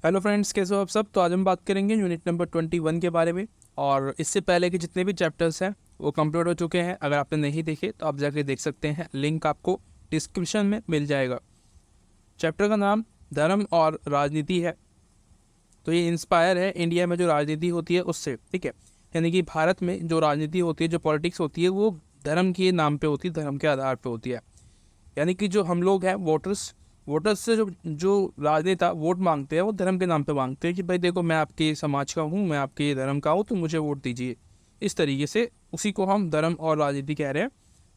Hello friends, कैसे हो आप सब। तो आज हम बात करेंगे यूनिट नंबर 21 के बारे में। और इससे पहले के जितने भी चैप्टर्स हैं वो कंप्लीट हो चुके हैं। अगर आपने नहीं देखे तो आप जाके देख सकते हैं, लिंक आपको डिस्क्रिप्शन में मिल जाएगा। चैप्टर का नाम धर्म और राजनीति है। तो ये इंस्पायर है इंडिया में जो राजनीति होती है उससे, ठीक है। यानी कि भारत में जो राजनीति होती है, जो पॉलिटिक्स होती है, वो धर्म के नाम पे होती है, धर्म के आधार पे होती है। यानी कि जो हम लोग हैं वोटर्स, वोटर्स से जो जो राजनेता वोट मांगते हैं वो धर्म के नाम पे मांगते हैं कि भाई देखो, मैं आपके समाज का हूँ, मैं आपके धर्म का हूँ, तो मुझे वोट दीजिए। इस तरीके से उसी को हम धर्म और राजनीति कह रहे हैं।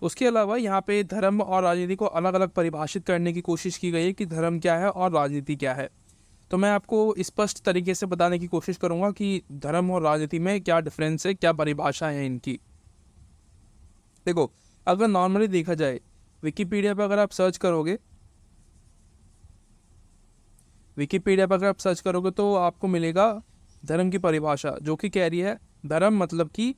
उसके अलावा यहाँ पे धर्म और राजनीति को अलग अलग परिभाषित करने की कोशिश की गई है कि धर्म क्या है और राजनीति क्या है। तो मैं आपको स्पष्ट तरीके से बताने की कोशिश करूँगा कि धर्म और राजनीति में क्या डिफरेंस है, क्या परिभाषा है इनकी। देखो, अगर नॉर्मली देखा जाए, विकीपीडिया पर अगर आप सर्च करोगे, तो आपको मिलेगा धर्म की परिभाषा, जो कि कह रही है धर्म मतलब कि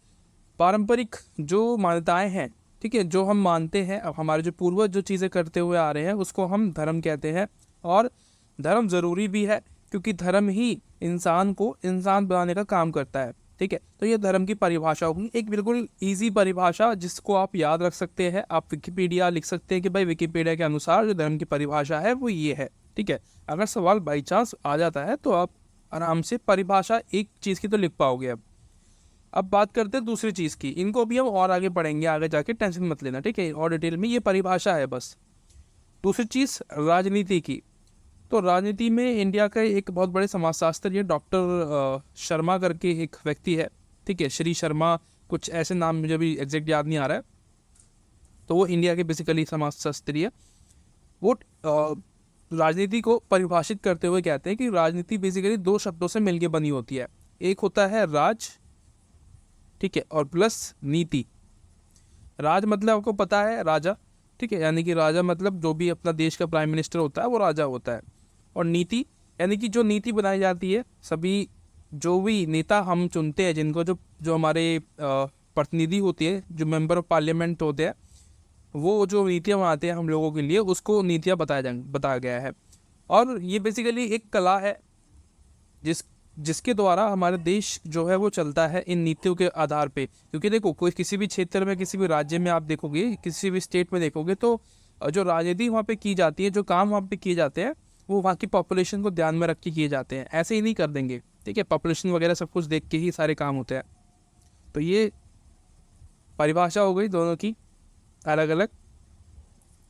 पारंपरिक जो मान्यताएं हैं, ठीक है, जो हम मानते हैं, अब हमारे जो पूर्वज जो चीज़ें करते हुए आ रहे हैं उसको हम धर्म कहते हैं। और धर्म ज़रूरी भी है, क्योंकि धर्म ही इंसान को इंसान बनाने का काम करता है, ठीक है। तो ये धर्म की परिभाषा होगी, एक बिल्कुल ईजी परिभाषा जिसको आप याद रख सकते हैं। आप विकिपीडिया लिख सकते हैं कि भाई विकिपीडिया के अनुसार जो धर्म की परिभाषा है वो ये है, ठीक है। अगर सवाल बाई चांस आ जाता है तो आप आराम से परिभाषा एक चीज़ की तो लिख पाओगे। अब बात करते हैं दूसरी चीज़ की। इनको भी हम और आगे पढ़ेंगे, आगे जाके टेंशन मत लेना, ठीक है। और डिटेल में ये परिभाषा है बस। दूसरी चीज़ राजनीति की। तो राजनीति में इंडिया का एक बहुत बड़े समाजशास्त्री डॉक्टर शर्मा करके एक व्यक्ति है, ठीक है, श्री शर्मा, कुछ ऐसे नाम मुझे भी एग्जैक्ट याद नहीं आ रहा है। तो वो इंडिया के बेसिकली समाजशास्त्री है। वो राजनीति को परिभाषित करते हुए कहते हैं कि राजनीति बेसिकली दो शब्दों से मिलकर बनी होती है। एक होता है राज, ठीक है, और प्लस नीति। राज मतलब आपको पता है राजा, ठीक है, यानी कि राजा मतलब जो भी अपना देश का प्राइम मिनिस्टर होता है वो राजा होता है। और नीति यानी कि जो नीति बनाई जाती है, सभी जो भी नेता हम चुनते हैं, जिनको जो जो हमारे प्रतिनिधि होती है, जो मेंबर ऑफ पार्लियामेंट होते हैं, वो जो नीतियाँ बनाते हैं हम लोगों के लिए, उसको नीतियाँ बताया गया है। और ये बेसिकली एक कला है जिसके द्वारा हमारा देश जो है वो चलता है इन नीतियों के आधार पे। क्योंकि देखो, कोई किसी भी क्षेत्र में, किसी भी राज्य में आप देखोगे, किसी भी स्टेट में देखोगे, तो जो राजनीति वहाँ पे की जाती है, जो काम वहाँ पे किए जाते हैं, वो वहाँ की पॉपुलेशन को ध्यान में रख के किए जाते हैं। ऐसे ही नहीं कर देंगे, ठीक है। पॉपुलेशन वगैरह सब कुछ देख के ही सारे काम होते हैं। तो ये परिभाषा हो गई दोनों की अलग अलग।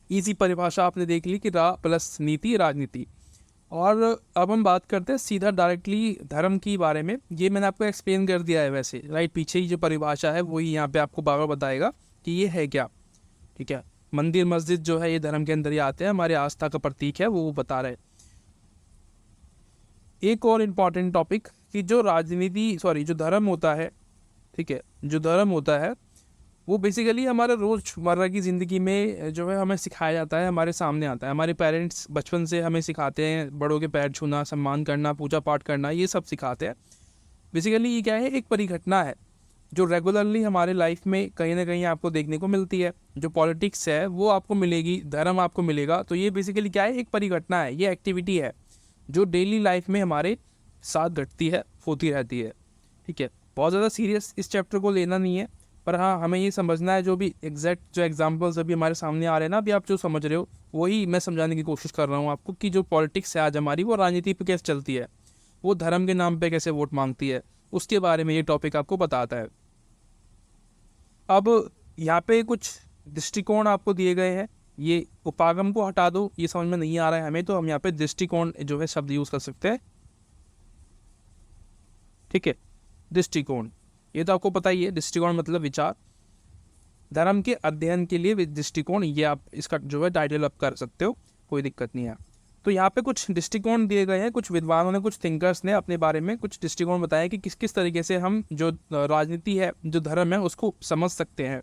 ईजी परिभाषा आपने देख ली कि रा प्लस नीति, राजनीति। और अब हम बात करते हैं सीधा डायरेक्टली धर्म की बारे में। ये मैंने आपको एक्सप्लेन कर दिया है वैसे, राइट। पीछे ही जो परिभाषा है वही यहाँ पे आपको बार बार बताएगा कि ये है क्या, ठीक है। मंदिर मस्जिद जो है ये धर्म के अंदर ही आते हैं, हमारे आस्था का प्रतीक है, वो बता रहे हैं। एक और इम्पॉर्टेंट टॉपिक कि जो राजनीति, सॉरी, जो धर्म होता है, ठीक है, जो धर्म होता है वो बेसिकली हमारे रोज़मर्रा की ज़िंदगी में जो है हमें सिखाया जाता है, हमारे सामने आता है। हमारे पेरेंट्स बचपन से हमें सिखाते हैं, बड़ों के पैर छूना, सम्मान करना, पूजा पाठ करना, ये सब सिखाते हैं। बेसिकली ये क्या है, एक परिघटना है जो रेगुलरली हमारे लाइफ में कहीं ना कहीं आपको देखने को मिलती है। जो पॉलिटिक्स है वो आपको मिलेगी, धर्म आपको मिलेगा। तो ये बेसिकली क्या है, एक परिघटना है, ये एक्टिविटी है जो डेली लाइफ में हमारे साथ घटती है, होती रहती है, ठीक है। बहुत ज़्यादा सीरियस इस चैप्टर को लेना नहीं है, पर हाँ, हमें ये समझना है जो भी एग्जैक्ट जो एग्जांपल्स अभी हमारे सामने आ रहे हैं ना, अभी आप जो समझ रहे हो वही मैं समझाने की कोशिश कर रहा हूँ आपको, कि जो पॉलिटिक्स है आज हमारी, वो राजनीति पे कैसे चलती है, वो धर्म के नाम पे कैसे वोट मांगती है, उसके बारे में ये टॉपिक आपको बताता है। अब यहाँ पे कुछ दृष्टिकोण आपको दिए गए हैं। ये उपागम को हटा दो, ये समझ में नहीं आ रहा है हमें, तो हम यहाँ पे दृष्टिकोण जो है शब्द यूज़ कर सकते हैं, ठीक है। दृष्टिकोण, ये तो आपको पता ही है, दृष्टिकोण मतलब विचार। धर्म के अध्ययन के लिए दृष्टिकोण, ये आप इसका जो है टाइटल अप कर सकते हो, कोई दिक्कत नहीं है। तो यहाँ पे कुछ दृष्टिकोण दिए गए हैं, कुछ विद्वानों ने, कुछ थिंकर्स ने अपने बारे में कुछ दृष्टिकोण बताया कि किस किस तरीके से हम जो राजनीति है, जो धर्म है, उसको समझ सकते हैं।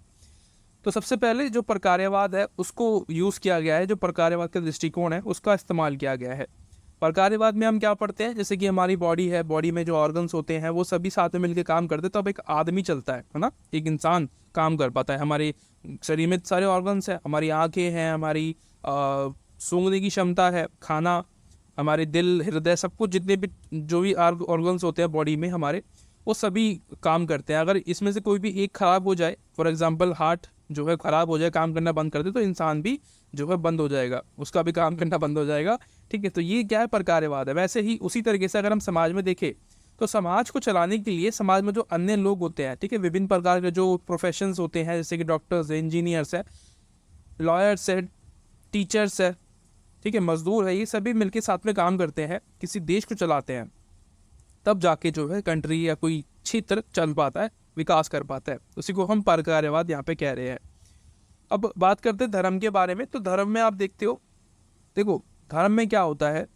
तो सबसे पहले जो प्रकार्यवाद है उसको यूज़ किया गया है, जो प्रकार्यवाद का दृष्टिकोण है उसका इस्तेमाल किया गया है। प्रकार्यवाद में हम क्या पढ़ते हैं, जैसे कि हमारी बॉडी है, बॉडी में जो ऑर्गन्स होते हैं वो सभी साथ में मिलकर काम करते हैं, तो अब एक आदमी चलता है ना, एक इंसान काम कर पाता है। हमारे शरीर में सारे ऑर्गन्स हैं, हमारी आंखें हैं, हमारी सूंघने की क्षमता है, खाना हमारे दिल, हृदय, सब कुछ, जितने भी जो भी ऑर्गन्स होते हैं बॉडी में हमारे, वो सभी काम करते हैं। अगर इसमें से कोई भी एक ख़राब हो जाए, फॉर एग्जांपल हार्ट जो है ख़राब हो जाए, काम करना बंद कर दे, तो इंसान भी जो है बंद हो जाएगा, उसका भी काम करना बंद हो जाएगा। ठीक है, तो ये क्या है, प्रकारवाद है। वैसे ही उसी तरीके से अगर हम समाज में देखें तो समाज को चलाने के लिए समाज में जो अन्य लोग होते हैं, ठीक है, विभिन्न प्रकार के जो प्रोफेशंस होते हैं, जैसे कि डॉक्टर्स है, इंजीनियर्स है, लॉयर्स है, टीचर्स है, ठीक है, मजदूर है, ये सभी मिलकर साथ में काम करते हैं, किसी देश को चलाते हैं, तब जाके जो है कंट्री या कोई क्षेत्र चल पाता है, विकास कर पाता है। उसी को हम परकारवाद यहाँ पे कह रहे हैं। अब बात करते हैं धर्म के बारे में। तो धर्म में आप देखते हो, देखो धर्म में क्या होता है,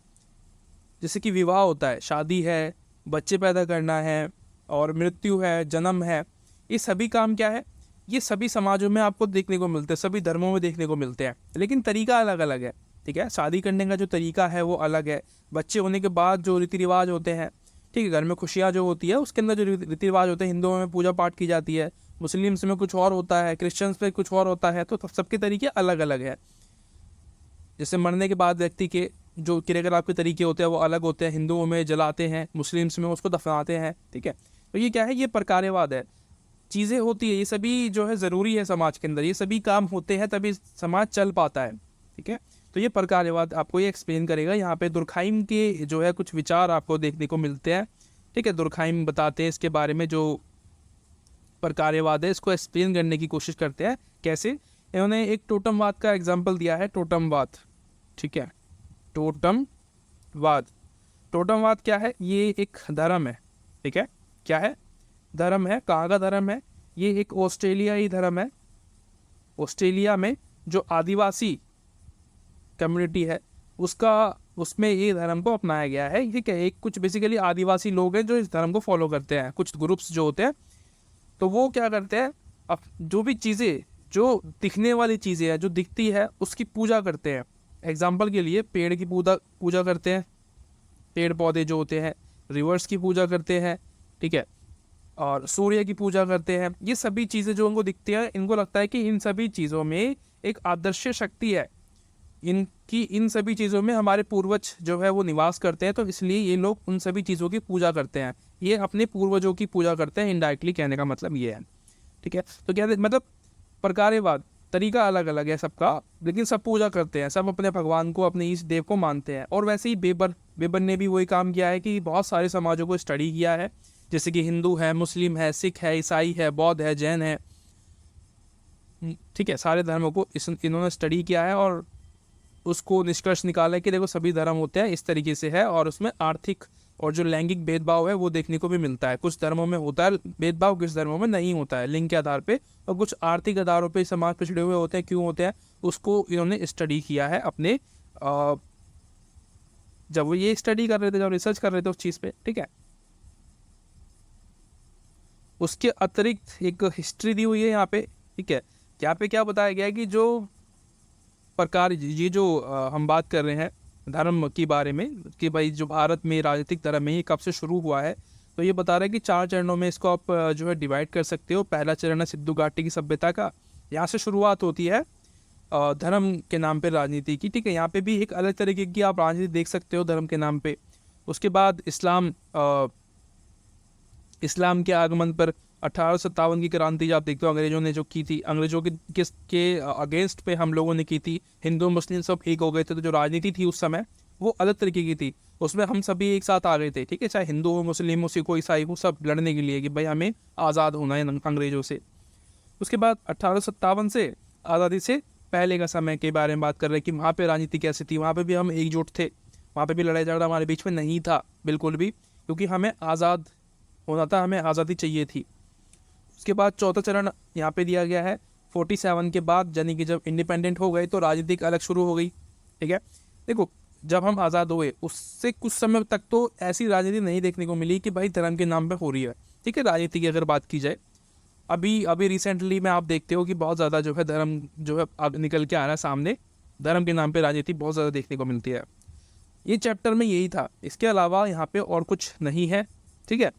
जैसे कि विवाह होता है, शादी है, बच्चे पैदा करना है, और मृत्यु है, जन्म है, ये सभी काम क्या है, ये सभी समाजों में आपको देखने को मिलते हैं, सभी धर्मों में देखने को मिलते हैं, लेकिन तरीका अलग अलग है। ठीक है, शादी करने का जो तरीका है वो अलग है, बच्चे होने के बाद जो रीति रिवाज होते हैं, ठीक है, घर में खुशियाँ जो होती है उसके अंदर जो रीति रिवाज होते हैं, हिंदुओं में पूजा पाठ की जाती है, मुस्लिम्स में कुछ और होता है, क्रिश्चियंस में कुछ और होता है, तो सबके तरीके अलग अलग है। जैसे मरने के बाद व्यक्ति के जो क्रियाकलाप के तरीके होते हैं वो अलग होते हैं, हिंदुओं में जलाते हैं, मुस्लिम्स में उसको दफनाते हैं। ठीक है, तो ये क्या है, ये प्रकारवाद है। चीज़ें होती है, ये सभी जो है ज़रूरी है समाज के अंदर, ये सभी काम होते हैं तभी समाज चल पाता है। ठीक है, तो ये प्रकारवाद आपको ये एक्सप्लेन करेगा। यहाँ पे दुर्खाइम के जो है कुछ विचार आपको देखने को मिलते हैं। ठीक है, दुर्खाइम बताते हैं इसके बारे में, जो प्रकारवाद है इसको एक्सप्लेन करने की कोशिश करते हैं। कैसे, इन्होंने एक टोटमवाद का एग्जाम्पल दिया है, टोटमवाद। ठीक है, टोटमवाद, टोटमवाद क्या है, ये एक धर्म है। ठीक है, क्या है, धर्म है। कहाँ का धर्म है, ये एक ऑस्ट्रेलियाई धर्म है। ऑस्ट्रेलिया में जो आदिवासी कम्युनिटी है उसमें ये धर्म को अपनाया गया है। ठीक है, एक कुछ बेसिकली आदिवासी लोग हैं जो इस धर्म को फॉलो करते हैं, कुछ ग्रुप्स जो होते हैं, तो वो क्या करते हैं, अब जो भी चीज़ें, जो दिखने वाली चीज़ें हैं, जो दिखती है उसकी पूजा करते हैं। एग्जाम्पल के लिए पेड़ की पूजा करते हैं, पेड़ पौधे जो होते हैं, रिवर्स की पूजा करते हैं। ठीक है, और सूर्य की पूजा करते हैं। ये सभी चीज़ें जो उनको दिखती हैं, इनको लगता है कि इन सभी चीज़ों में एक आदर्श शक्ति है, इन सभी चीज़ों में हमारे पूर्वज जो है वो निवास करते हैं, तो इसलिए ये लोग उन सभी चीज़ों की पूजा करते हैं, ये अपने पूर्वजों की पूजा करते हैं। इनडायरेक्टली कहने का मतलब ये है। ठीक है, तो क्या मतलब प्रकारवाद, तरीका अलग अलग है सबका, लेकिन सब पूजा करते हैं, सब अपने भगवान को, अपने ईष्ट देव को मानते हैं। और वैसे ही बेबर ने भी वही काम किया है कि बहुत सारे समाजों को स्टडी किया है, जैसे कि हिंदू है, मुस्लिम है, सिख है, ईसाई है, बौद्ध है, जैन है। ठीक है, सारे धर्मों को इन्होंने स्टडी किया है और उसको निष्कर्ष निकाला है कि देखो सभी धर्म होते हैं इस तरीके से है, और उसमें आर्थिक और जो लैंगिक भेदभाव है वो देखने को भी मिलता है। कुछ धर्मों में होता है भेदभाव, कुछ धर्मों में नहीं होता है लिंग के आधार पे, और कुछ आर्थिक आधारों पे समाज पिछड़े हुए होते हैं, क्यों होते हैं, उसको इन्होंने स्टडी किया है अपने जब वो ये स्टडी कर रहे थे, जब रिसर्च कर रहे थे उस चीज़ पे। ठीक है, उसके अतिरिक्त एक हिस्ट्री दी हुई है यहाँ पे। ठीक है, यहाँ पे क्या बताया गया है कि जो प्रकार, ये जो हम बात कर रहे हैं धर्म के बारे में कि भाई जो भारत में राजनीतिक धर्म है ये कब से शुरू हुआ है, तो ये बता रहा है कि 4 चरणों में इसको आप जो है डिवाइड कर सकते हो। पहला चरण है सिंधु घाटी की सभ्यता का, यहाँ से शुरुआत होती है धर्म के नाम पे राजनीति की। ठीक है, यहाँ पे भी एक अलग तरीके की आप राजनीति देख सकते हो धर्म के नाम पे। उसके बाद इस्लाम के आगमन पर 1857 की क्रांति आप देखते हो अंग्रेजों ने जो की थी, अंग्रेजों के अगेंस्ट पे हम लोगों ने की थी, हिंदू मुस्लिम सब एक हो गए थे। तो जो राजनीति थी उस समय वो अलग तरीके की थी, उसमें हम सभी एक साथ आ गए थे। ठीक है, चाहे हिंदू हो, मुस्लिम हो, सिख हो, ईसाई हो, सब लड़ने के लिए कि भाई हमें आज़ाद होना है अंग्रेजों से। उसके बाद 1857 से आज़ादी से पहले का समय के बारे में बात कर रहे हैं कि वहाँ पे राजनीति कैसी थी, वहाँ पे भी हम एकजुट थे, वहाँ पे भी लड़ाई झगड़ा हमारे बीच में नहीं था बिल्कुल भी, क्योंकि हमें आज़ाद होना था, हमें आज़ादी चाहिए थी। उसके बाद चौथा चरण यहाँ पे दिया गया है 47 के बाद, यानी कि जब इंडिपेंडेंट हो गए तो राजनीति अलग शुरू हो गई। ठीक है, देखो जब हम आज़ाद हुए उससे कुछ समय तक तो ऐसी राजनीति नहीं देखने को मिली कि भाई धर्म के नाम पे हो रही है। ठीक है, राजनीति की अगर बात की जाए, अभी रिसेंटली में आप देखते हो कि बहुत ज़्यादा जो है धर्म जो है अब निकल के आ रहा है सामने, धर्म के नाम पे राजनीति बहुत ज़्यादा देखने को मिलती है। ये चैप्टर में यही था, इसके अलावा यहाँ पे और कुछ नहीं है। ठीक है,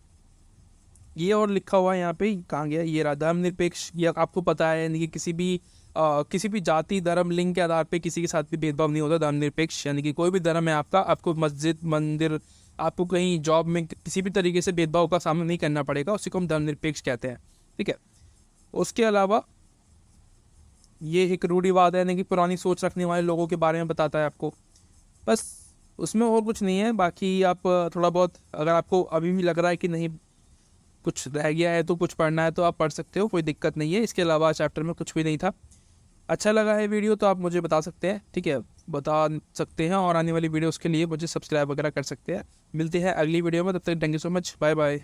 ये और लिखा हुआ है यहाँ पे, कहाँ गया ये, धर्मनिरपेक्ष, ये आपको पता है कि किसी भी किसी भी जाति, धर्म, लिंग के आधार पे किसी के साथ भी भेदभाव नहीं होता। धर्मनिरपेक्ष यानी कि कोई भी धर्म है आपका, आपको मस्जिद, मंदिर, आपको कहीं जॉब में किसी भी तरीके से भेदभाव का सामना नहीं करना पड़ेगा, उसी को हम धर्मनिरपेक्ष कहते हैं। ठीक है। उसके अलावा ये एक रूढ़िवाद है, यानी कि पुरानी सोच रखने वाले लोगों के बारे में बताता है आपको, बस उसमें और कुछ नहीं है। बाकी आप थोड़ा बहुत, अगर आपको अभी भी लग रहा है कि नहीं कुछ रह गया है तो कुछ पढ़ना है तो आप पढ़ सकते हो, कोई दिक्कत नहीं है। इसके अलावा चैप्टर में कुछ भी नहीं था। अच्छा लगा है वीडियो तो आप मुझे बता सकते हैं, ठीक है, बता सकते हैं, और आने वाली वीडियोस के लिए मुझे सब्सक्राइब वगैरह कर सकते हैं। मिलते हैं अगली वीडियो में, तब तक thank you so much, bye bye.